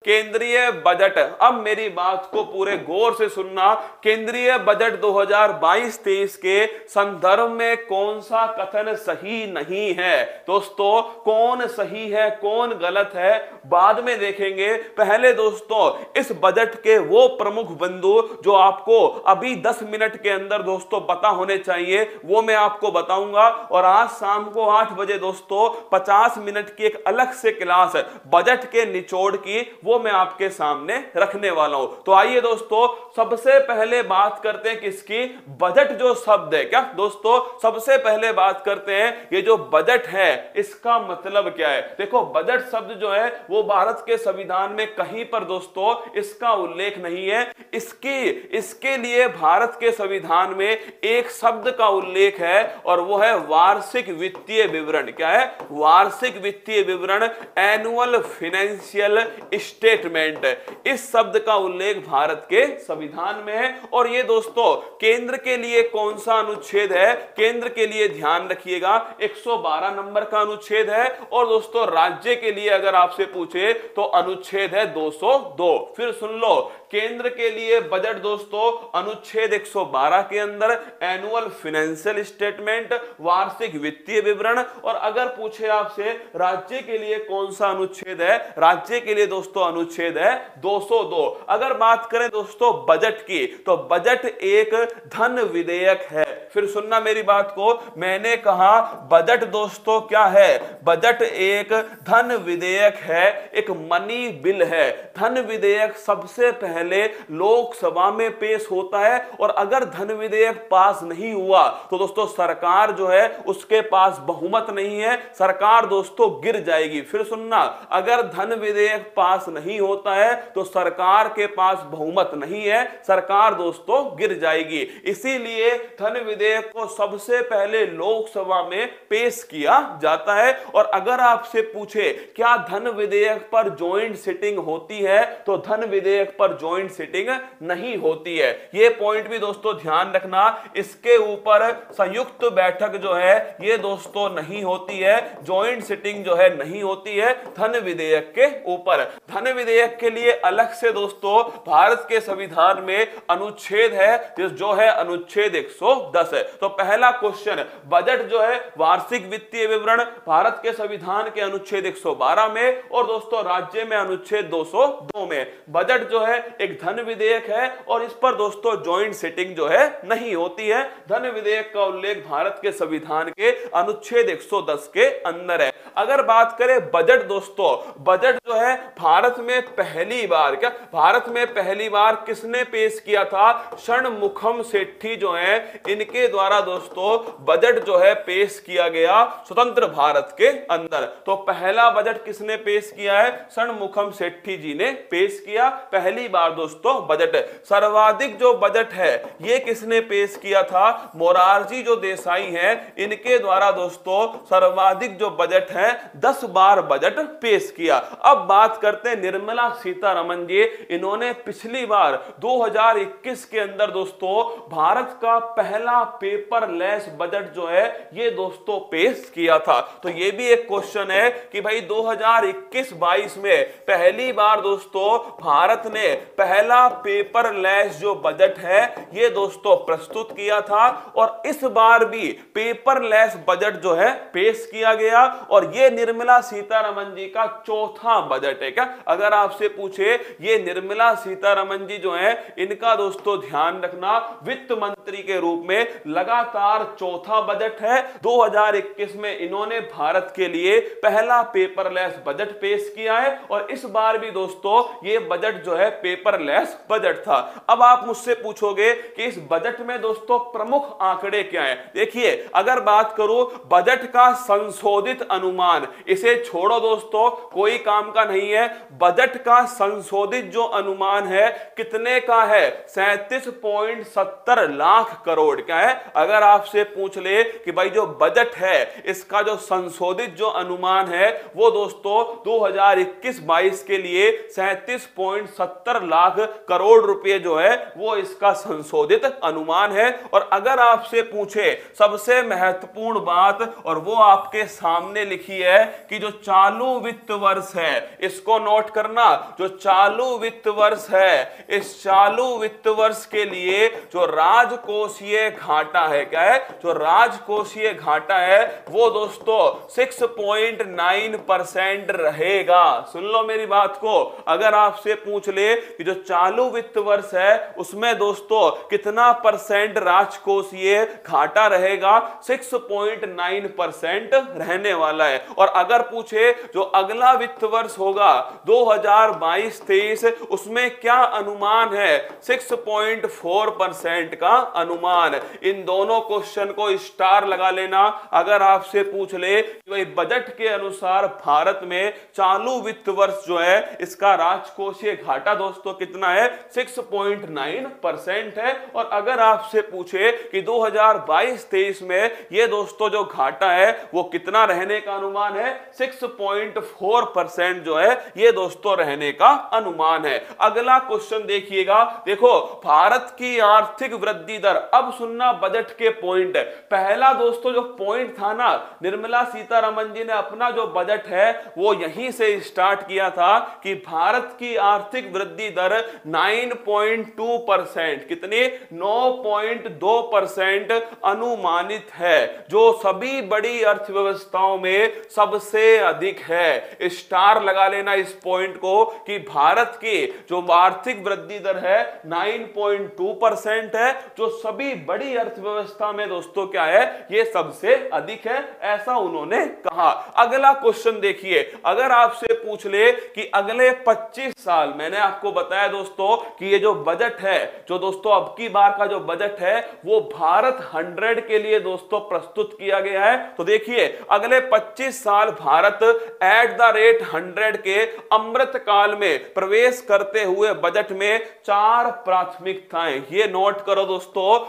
केंद्रीय बजट, अब मेरी बात को पूरे गौर से सुनना, केंद्रीय बजट 2022-23 के संदर्भ में कौन सा कथन सही नहीं है। दोस्तों कौन सही है कौन गलत है बाद में देखेंगे। पहले दोस्तों इस बजट के वो प्रमुख बिंदु जो आपको अभी 10 मिनट के अंदर दोस्तों पता होने चाहिए वो मैं आपको बताऊंगा। और आज शाम को 8 बजे दोस्तों 50 मिनट की एक अलग से क्लास बजट के निचोड़ की वो मैं आपके सामने रखने वाला हूं। तो आइए दोस्तों सबसे पहले बात करते हैं किसकी, बजट जो शब्द है, क्या दोस्तों सबसे पहले बात करते हैं ये जो बजट है इसका मतलब क्या है। देखो बजट शब्द जो है वो भारत के संविधान में कहीं पर दोस्तों इसका उल्लेख नहीं है। इसके लिए भारत के संविधान में एक शब्द का उल्लेख है और वो है वार्षिक वित्तीय विवरण। क्या है, वार्षिक वित्तीय विवरण, एनुअल फाइनेंशियल स्टेटमेंट। इस शब्द का उल्लेख भारत के संविधान में है। और ये दोस्तों केंद्र के लिए कौन सा अनुच्छेद है, केंद्र के लिए ध्यान रखिएगा 112 नंबर का अनुच्छेद है। और दोस्तों राज्य के लिए अगर आपसे पूछे तो अनुच्छेद है 202। फिर सुन लो, केंद्र के लिए बजट दोस्तों अनुच्छेद 112 के अंदर एनुअल फाइनेंशियल स्टेटमेंट, वार्षिक वित्तीय विवरण। और अगर पूछे आपसे राज्य के लिए कौन सा अनुच्छेद है, राज्य के लिए दोस्तों अनुच्छेद है 202। अगर बात करें दोस्तों बजट की तो बजट एक धन विधेयक है। फिर सुनना मेरी बात को, मैंने कहा बजट दोस्तों क्या है, बजट एक धन विधेयक है, एक मनी बिल है। धन विधेयक सबसे पहले लोकसभा में पेश होता है और अगर धन विधेयक पास नहीं हुआ तो दोस्तों सरकार जो है उसके पास बहुमत नहीं है, सरकार दोस्तों गिर जाएगी। फिर सुनना, अगर धन विधेयक पास नहीं होता है तो सरकार के पास बहुमत नहीं है, सरकार दोस्तों गिर जाएगी। इसीलिए धन विधेयक को सबसे पहले लोकसभा में पेश किया जाता है। और अगर आपसे पूछे क्या धन विधेयक पर ज्वाइंट सिटिंग होती है तो धन विधेयक पर ज्वाइंट सिटिंग नहीं होती है। यह पॉइंट भी दोस्तों ध्यान रखना, इसके ऊपर संयुक्त बैठक जो है ये दोस्तों नहीं होती है, ज्वाइंट सिटिंग जो है नहीं होती है धन विधेयक के ऊपर। धन विधेयक के लिए अलग से दोस्तों भारत के संविधान में अनुच्छेद है जो है अनुच्छेद 110 है। तो पहला क्वेश्चन, बजट जो है वार्षिक वित्तीय विवरण भारत के संविधान के अनुच्छेद 112 में और दोस्तों राज्य में अनुच्छेद 202 में। बजट जो है एक धन विधेयक है और इस पर दोस्तों ज्वाइंट सिटिंग जो है नहीं होती है। धन विधेयक का उल्लेख भारत के संविधान के अनुच्छेद 110 के अंदर है। अगर बात करें बजट दोस्तों, बजट जो है भारत में पहली बार, क्या भारत में पहली बार किसने पेश किया था, षणमुखम सेठी जो है इनके द्वारा दोस्तों बजट जो है पेश किया गया स्वतंत्र भारत के अंदर। तो पहला बजट किसने पेश किया है, षणमुखम सेठी जी ने पेश किया पहली बार दोस्तों बजट। सर्वाधिक जो बजट है ये किसने पेश किया था, मोरारजी जो देसाई हैं इनके द्वारा दोस्तों सर्वाधिक जो बजट है 10 बार बजट पेश किया। अब बात करते हैं निर्मला सीतारमण जी, इन्होंने पिछली बार 2021 के अंदर दोस्तों भारत का पहला पेपरलेस बजट जो है ये दोस्तों पेश किया था। तो ये भी एक क्वेश्चन है कि भाई 2021-22 में पहली बार दोस्तों भारत ने पहला पेपरलेस जो बजट है ये दोस्तों प्रस्तुत किया था और इस बार भी पेपरलेस बजट जो है पेश किया गया। और ये निर्मला सीतारमण जी का चौथा बजट है। क्या अगर आपसे पूछे ये निर्मला सीतारमण जी जो है इनका दोस्तों ध्यान रखना वित्त मंत्री के रूप में लगातार चौथा बजट है। 2021 में इन्होंने भारत के लिए पहला पेपरलेस बजट पेश किया है और इस बार भी दोस्तों ये बजट जो है पेपरलेस बजट था। अब आप मुझसे पूछोगे कि इस बजट में दोस्तों प्रमुख आंकड़े क्या हैं। देखिए अगर बात करूं बजट का संशोधित अनुमान, इसे छोड़ो दोस्तों कोई काम का नहीं है। बजट का संशोधित जो अनुमान है कितने का है, 37.70 लाख करोड़। क्या है, अगर आपसे पूछ ले कि भाई जो बजट है इसका जो संशोधित जो अनुमान है वो दोस्तों 2021-22 के लिए 37.70 लाख करोड़ रुपए जो है वो इसका संशोधित अनुमान है। और अगर आपसे पूछे सबसे महत्वपूर्ण बात, और वो आपके सामने लिखी है कि जो चालू वित्त वर्ष है इसको नोट करना, जो चालू वित्त वर्ष है, इस चालू वित्त वर्ष के लिए जो राजकोषीय घाटा है, क्या है, जो राजकोषीय घाटा है वो दोस्तों 6.9% रहेगा। सुन लो मेरी बात को, अगर आपसे पूछ ले कि जो चालू वित्त वर्ष है उसमें दोस्तों कितना परसेंट राजकोषीय घाटा रहेगा, 6.9% रहने वाला है। और अगर पूछे जो अगला वित्त वर्ष होगा 2022-23 उसमें क्या अनुमान है, 6.4% का अनुमान। इन दोनों क्वेश्चन को स्टार लगा लेना। अगर आपसे पूछ ले कि भाई बजट के अनुसार भारत में चालू वित्त वर्ष जो है इसका राजकोषीय घाटा दोस्तों कितना है, 6.9% है। और अगर आपसे पूछे कि 2022-23 में ये दोस्तों जो घाटा है वो कितना रहने का अनुमान है, 6.4% जो है ये दोस्तों रहने का अनुमान है। अगला क्वेश्चन देखिएगा, देखो भारत की आर्थिक वृद्धि दर। अब सुनना बजट के पॉइंट। पहला दोस्तों जो पॉइंट था ना, निर्मला सीतारमण जी ने अपना जो बजट है वो यहीं से स्टार्ट किया था कि भारत की आर्थिक वृद्धि दर 9.2%, कितनी, 9.2% अनुमानित है, जो सभी बड़ी अर्थव्यवस्थाओं में सबसे अधिक है। स्टार लगा लेना इस पॉइंट को कि भारत की जो आर्थिक वृद्धि दर है 9.2% है, जो सभी बड़ी अर्थव्यवस्था में दोस्तों क्या है, ये सबसे अधिक है, ऐसा उन्होंने कहा। अगला क्वेश्चन देखिए, अगर आपसे पूछ ले कि अगले 25 साल, मैंने आपको बताया दोस्तों कि ये जो बजट है, जो दोस्तों अब की बार का जो बजट है वो भारत 100 के लिए दोस्तों प्रस्तुत किया गया है। तो देखिए अगले 25 साल भारत @100 के अमृत काल में प्रवेश करते हुए बजट में 4 प्राथमिकताएं, ये नोट करो दोस्तों,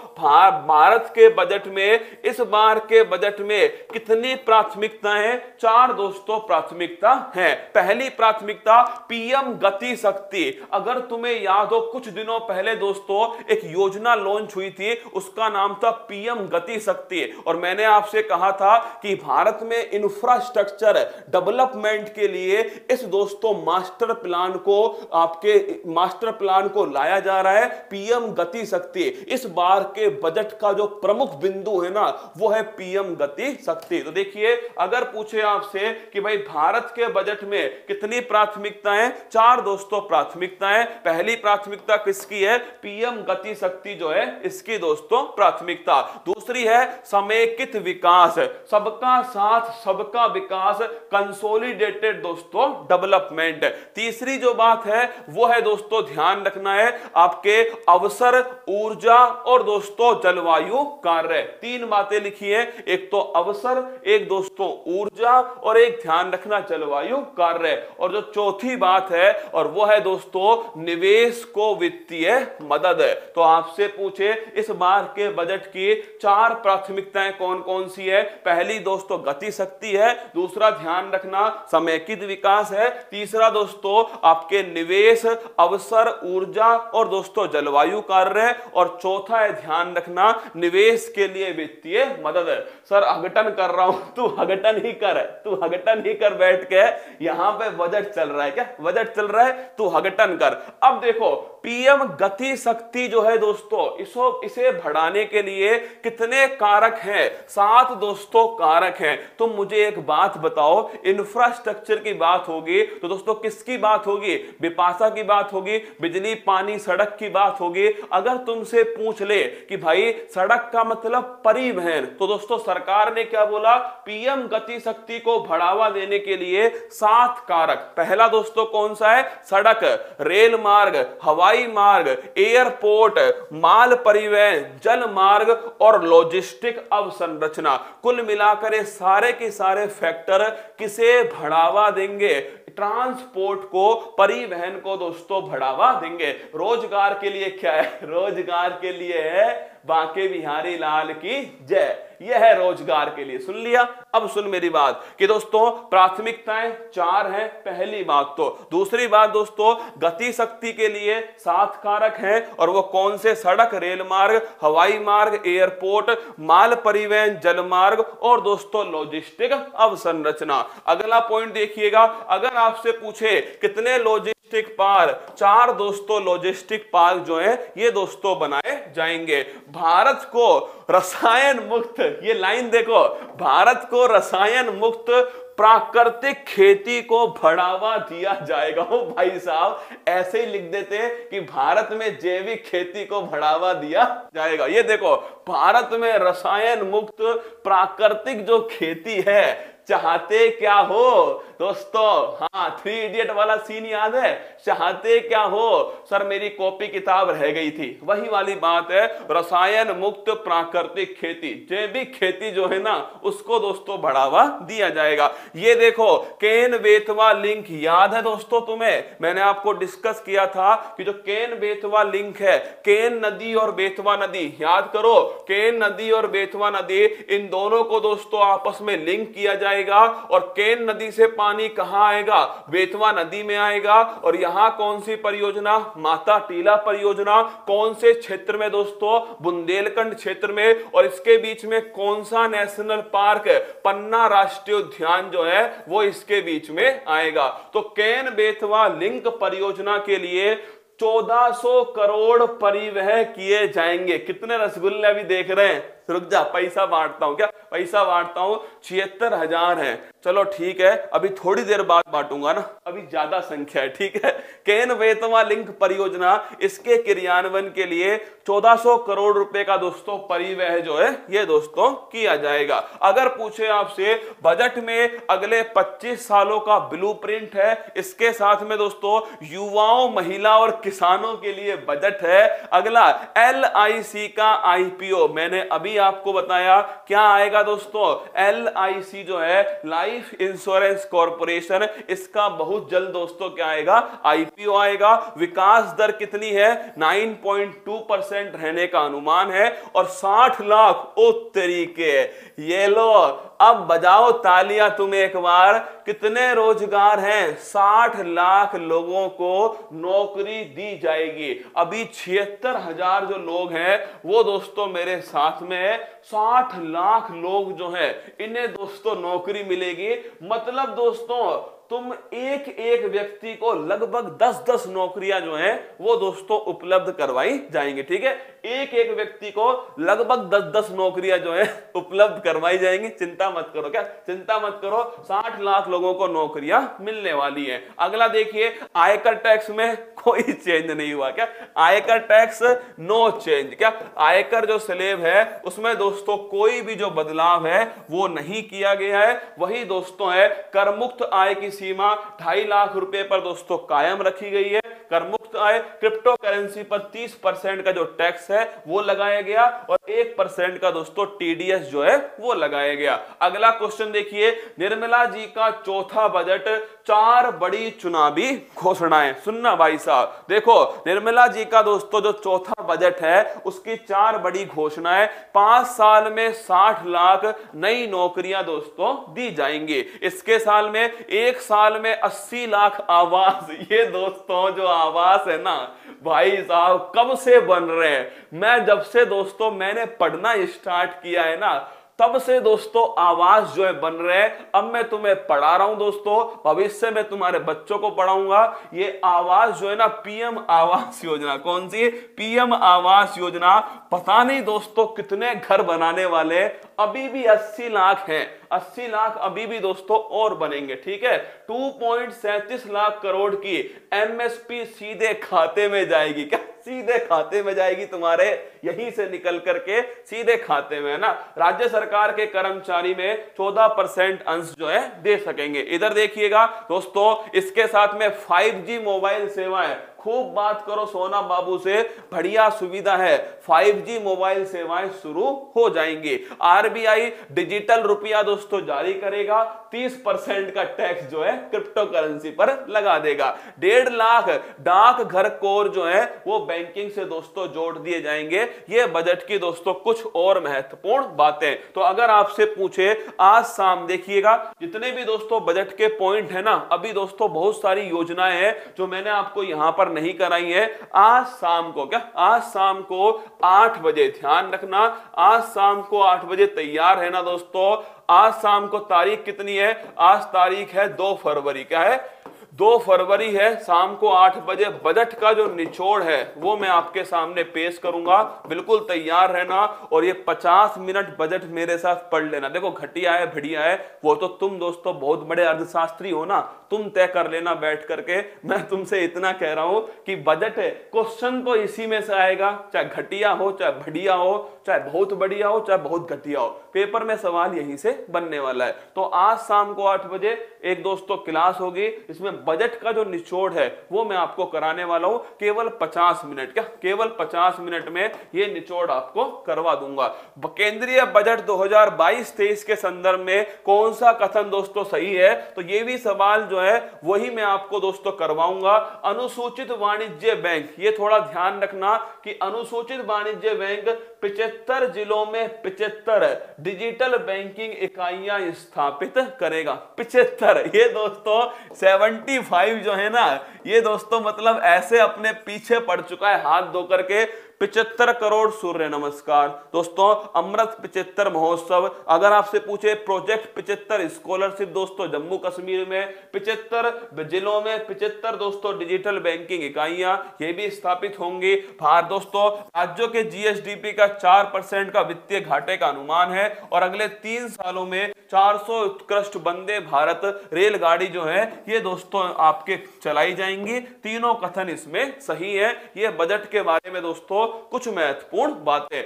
भारत के बजट में, इस बार के बजट में कितनी प्राथमिकताएं, 4 दोस्तों प्राथमिकता है। पहली प्राथमिकता पीएम गति शक्ति। अगर तुम्हें याद हो कुछ दिनों पहले दोस्तों एक योजना लॉन्च हुई थी, उसका नाम था पीएम गति शक्ति, और मैंने आपसे कहा था कि भारत में इंफ्रास्ट्रक्चर डेवलपमेंट के लिए इस दोस्तों मास्टर प्लान को, आपके मास्टर प्लान को लाया जा रहा है, पीएम गति शक्ति। इस बार के बजट का जो प्रमुख बिंदु है ना वो है पीएम गति शक्ति। तो देखिए अगर पूछे आपसे कि भाई भारत के बजट में कितनी प्राथमिकताएं, 4 दोस्तों प्राथमिकताएं। पहली प्राथमिकता किसकी है, पीएम गति शक्ति जो है इसकी दोस्तों प्राथमिकता। दूसरी है समेकित विकास, सबका साथ सबका विकास, कंसोलिडेटेड दोस्तों डेवलपमेंट। तीसरी जो बात है वो है दोस्तों, ध्यान रखना है आपके अवसर, ऊर्जा और दोस्तों जलवायु कार्य। 3 बातें लिखी है, एक तो अवसर, एक दोस्तों ऊर्जा और एक ध्यान रखना जलवायु कार्य। और जो चौथी बात है और वो है दोस्तों निवेश को वित्तीय मदद। तो आपसे पूछे इस बार के बजट की 4 प्राथमिकताएं कौन कौन सी है, पहली दोस्तों गति शक्ति है, दूसरा ध्यान रखना समेकित विकास है, तीसरा दोस्तों आपके निवेश, अवसर, ऊर्जा और दोस्तों जलवायु कार्य, और चौथा है ध्यान रखना निवेश के लिए वित्तीय मदद। सर हगटन कर रहा हूं, तू हगटन ही कर, तू हगटन ही कर, बैठ के यहां पे बजट चल रहा है, क्या बजट चल रहा है, तू हगटन कर। अब देखो पीएम गति शक्ति जो है दोस्तों, इसे बढ़ाने के लिए कितने कारक हैं, 7 दोस्तों कारक हैं। तुम मुझे एक बात बताओ, इंफ्रास्ट्रक्चर की बात होगी तो दोस्तों किसकी बात होगी, बिपाशा की बात होगी, बिजली पानी सड़क की बात होगी। अगर तुमसे पूछ ले कि भाई सड़क का मतलब परिवहन, तो दोस्तों सरकार ने क्या बोला, पीएम गति शक्ति को बढ़ावा देने के लिए 7 कारक। पहला दोस्तों कौन सा है, सड़क, रेल मार्ग, हवाई मार्ग, एयरपोर्ट, माल परिवहन, जल मार्ग और लॉजिस्टिक अवसंरचना। कुल मिलाकर ये सारे के सारे फैक्टर किसे बढ़ावा देंगे, ट्रांसपोर्ट को, परिवहन को दोस्तों बढ़ावा देंगे। रोजगार के लिए क्या है, रोजगार के लिए है बांके बिहारी लाल की जय। यह है रोजगार के लिए। सुन लिया? अब सुन मेरी बात कि दोस्तों प्राथमिकताएं 4 हैं, पहली बात तो। दूसरी बात दोस्तों, गति शक्ति के लिए 7 कारक हैं, और वो कौन से? सड़क, रेल मार्ग, हवाई मार्ग, एयरपोर्ट, माल परिवहन, जल मार्ग और दोस्तों लॉजिस्टिक अवसंरचना। अगला पॉइंट देखिएगा, अगर आपसे पूछे कितने लॉजिस्टिक पार्क, 4 दोस्तों लॉजिस्टिक पार्क जो है ये दोस्तों बनाए जाएंगे। भारत को रसायन मुक्त, ये लाइन देखो, भारत को रसायन मुक्त प्राकृतिक खेती को बढ़ावा दिया जाएगा। ओ भाई साहब, ऐसे ही लिख देते हैं कि भारत में जैविक खेती को बढ़ावा दिया जाएगा। ये देखो, भारत में रसायन मुक्त प्राकृतिक जो खेती है, चाहते क्या हो दोस्तों? हाँ, 3 इडियट वाला सीन याद है? चाहते क्या हो? सर मेरी कॉपी किताब रह गई थी। वही वाली बात है, रसायन मुक्त प्राकृतिक खेती, जैविक खेती जो है ना, उसको दोस्तों बढ़ावा दिया जाएगा। ये देखो, केन बेतवा लिंक याद है दोस्तों तुम्हें? मैंने आपको डिस्कस किया था कि जो केन बेतवा लिंक है, केन नदी और बेतवा नदी, याद करो, केन नदी और बेतवा नदी, इन दोनों को दोस्तों आपस में लिंक किया जाएगा। और केन नदी से पानी कहां आएगा? बेतवा नदी में आएगा। और यहां कौन सी परियोजना? माता टीला परियोजना। कौन से क्षेत्र में दोस्तों? बुंदेलखंड क्षेत्र में। और इसके बीच में कौन सा नेशनल पार्क? पन्ना राष्ट्रीय उद्यान जो है वो इसके बीच में आएगा। तो केन बेतवा लिंक परियोजना के लिए 1400 करोड़ परिवहन किए जाएंगे। कितने रसगुल्ले अभी देख रहे हैं? रुक जा, पैसा बांटता हूं। क्या पैसा बांटता हूं? 76,000 है। चलो ठीक है, अभी थोड़ी देर बाद बांटूंगा ना, अभी ज्यादा संख्या है, ठीक है। केन बेतवा लिंक परियोजना, इसके क्रियान्वयन के लिए 1400 करोड़ रुपए का दोस्तों परिवहन जो है ये दोस्तों किया जाएगा। अगर पूछे आपसे बजट में अगले 25 सालों का ब्लूप्रिंट है, इसके साथ में दोस्तों युवाओं, महिला और किसानों के लिए बजट है। अगला LIC का IPO, मैंने अभी आपको बताया क्या आएगा दोस्तों? LIC जो है, लाइफ इंश्योरेंस कॉर्पोरेशन, इसका बहुत जल्द दोस्तों क्या आएगा? IPO आएगा। विकास दर कितनी है? 9.2% रहने का अनुमान है। और 60 लाख, ओ तरीके, ये लो, अब बजाओ तालियां तुम एक बार। कितने रोजगार हैं? 60 लाख लोगों को नौकरी दी जाएगी। अभी 76,000 जो लोग हैं वो दोस्तों मेरे साथ में है। 60 लाख लोग जो हैं इन्हें दोस्तों नौकरी मिलेगी। मतलब दोस्तों तुम एक एक व्यक्ति को लगभग 10-10 नौकरियां जो हैं वो दोस्तों उपलब्ध करवाई जाएंगी, ठीक है। एक एक व्यक्ति को लगभग 10-10 नौकरियां जो हैं उपलब्ध करवाई जाएंगी। चिंता मत करो, क्या चिंता मत करो, 60 लाख लोगों को नौकरियां मिलने वाली है। अगला देखिए, आयकर टैक्स में कोई चेंज नहीं हुआ। क्या आयकर टैक्स नो चेंज? क्या आयकर जो स्लैब है उसमें दोस्तों कोई भी जो बदलाव है वो नहीं किया गया है। वही दोस्तों है, कर मुक्त आय की सीमा 2.5 लाख रुपए पर दोस्तों कायम रखी गई है। कर मुक्त आय, क्रिप्टो करेंसी पर 30% का जो टैक्स है वो लगाया गया और 1% का दोस्तों TDS जो है वो लगाया गया। अगला क्वेश्चन देखिए, निर्मला जी का चौथा बजट, 4 बड़ी चुनावी घोषणाएं। सुनना भाई साहब, देखो निर्मला जी का दोस्तों जो चौथा बजट है उसकी 4 बड़ी घोषणाएं। 5 साल में 60 लाख नई नौकरियां दोस्तों दी जाएंगी। इसके साल में 1 साल में 80 लाख आवास। ये दोस्तों जो आवास है ना भाई साहब कब से बन रहे हैं? मैं जब से दोस्तों मैंने पढ़ना स्टार्ट किया है ना तब से दोस्तों आवास जो है बन रहे हैं। अब मैं तुम्हें पढ़ा रहा हूं दोस्तों, भविष्य में तुम्हारे बच्चों को पढ़ाऊंगा। ये आवास जो है ना PM आवास योजना, कौन सी? PM आवास योजना। पता नहीं दोस्तों कितने घर बनाने वाले, अभी भी 80 लाख हैं। 80 लाख अभी भी दोस्तों और बनेंगे, ठीक है। 2.37 लाख करोड़ की MSP सीधे खाते में जाएगी। क्या सीधे खाते में जाएगी तुम्हारे? यहीं से निकल करके सीधे खाते में, है ना। राज्य सरकार के कर्मचारी में 14% अंश जो है दे सकेंगे। इधर देखिएगा दोस्तों, इसके साथ में 5G मोबाइल सेवाएं खूब बात करो सोना बाबू से, बढ़िया सुविधा है, 5G मोबाइल सेवाएं शुरू हो जाएंगी। आरबीआई डिजिटल रुपया दोस्तों जारी करेगा, 30% का टैक्स जो है क्रिप्टो करेंसी पर लगा देगा। 1.5 लाख डाक घर कोर जो है वो बैंकिंग से दोस्तों जोड़ दिए जाएंगे। ये बजट की दोस्तों कुछ और महत्वपूर्ण बातें। तो अगर आपसे पूछे आज शाम, देखिएगा जितने भी दोस्तों बजट के पॉइंट है ना, अभी दोस्तों बहुत सारी योजनाएं हैं जो मैंने आपको यहां पर नहीं कराई है। आज शाम को, क्या आज शाम को 8 बजे, ध्यान रखना, आज शाम को 8 बजे तैयार है ना दोस्तों। आज शाम को तारीख कितनी है? आज तारीख है 2 फरवरी। क्या है? 2 फरवरी है। शाम को 8 बजे बजट का जो निचोड़ है वो मैं आपके सामने पेश करूंगा, बिल्कुल तैयार रहना। और ये 50 मिनट बजट मेरे साथ पढ़ लेना। देखो घटिया है बढ़िया है वो तो तुम दोस्तों बहुत बड़े अर्थशास्त्री हो ना, तुम तय कर लेना बैठ करके। मैं तुमसे इतना कह रहा हूं कि बजट है, क्वेश्चन तो इसी में से आएगा, चाहे घटिया हो चाहे बढ़िया हो, चाहे बहुत बढ़िया हो चाहे बहुत घटिया हो, पेपर में सवाल यहीं से बनने वाला है। तो आज शाम को 8 बजे एक दोस्तों क्लास होगी, इसमें बजट का जो निचोड़ है वो मैं आपको कराने वाला हूं, केवल 50 मिनट। क्या केवल 50 मिनट में ये निचोड़ आपको करवा दूंगा। केंद्रीय बजट 2022-23 के संदर्भ में कौन सा कथन दोस्तों सही है, तो ये भी सवाल जो है वही मैं आपको दोस्तों करवाऊंगा। अनुसूचित वाणिज्य बैंक, ये थोड़ा ध्यान रखना कि अनुसूचित वाणिज्य बैंक 75 जिलों में 75 डिजिटल बैंकिंग इकाइयां स्थापित करेगा। 75, ये दोस्तों 75 जो है ना, ये दोस्तों मतलब ऐसे अपने पीछे पड़ चुका है हाथ धो करके। 75 करोड़ सूर्य नमस्कार दोस्तों, अमृत 75 महोत्सव, अगर आपसे पूछे प्रोजेक्ट 75 स्कॉलरशिप दोस्तों जम्मू कश्मीर में, 75 जिलों में 75 दोस्तों डिजिटल बैंकिंग इकाइयां ये भी स्थापित होंगी। भारत दोस्तों राज्यों के जीएसडीपी का 4% का वित्तीय घाटे का अनुमान है और अगले 3 सालों में 400 उत्कृष्ट वंदे भारत रेलगाड़ी जो है ये दोस्तों आपके चलाई जाएंगी। तीनों कथन इसमें सही है। ये बजट के बारे में दोस्तों कुछ महत्वपूर्ण बातें।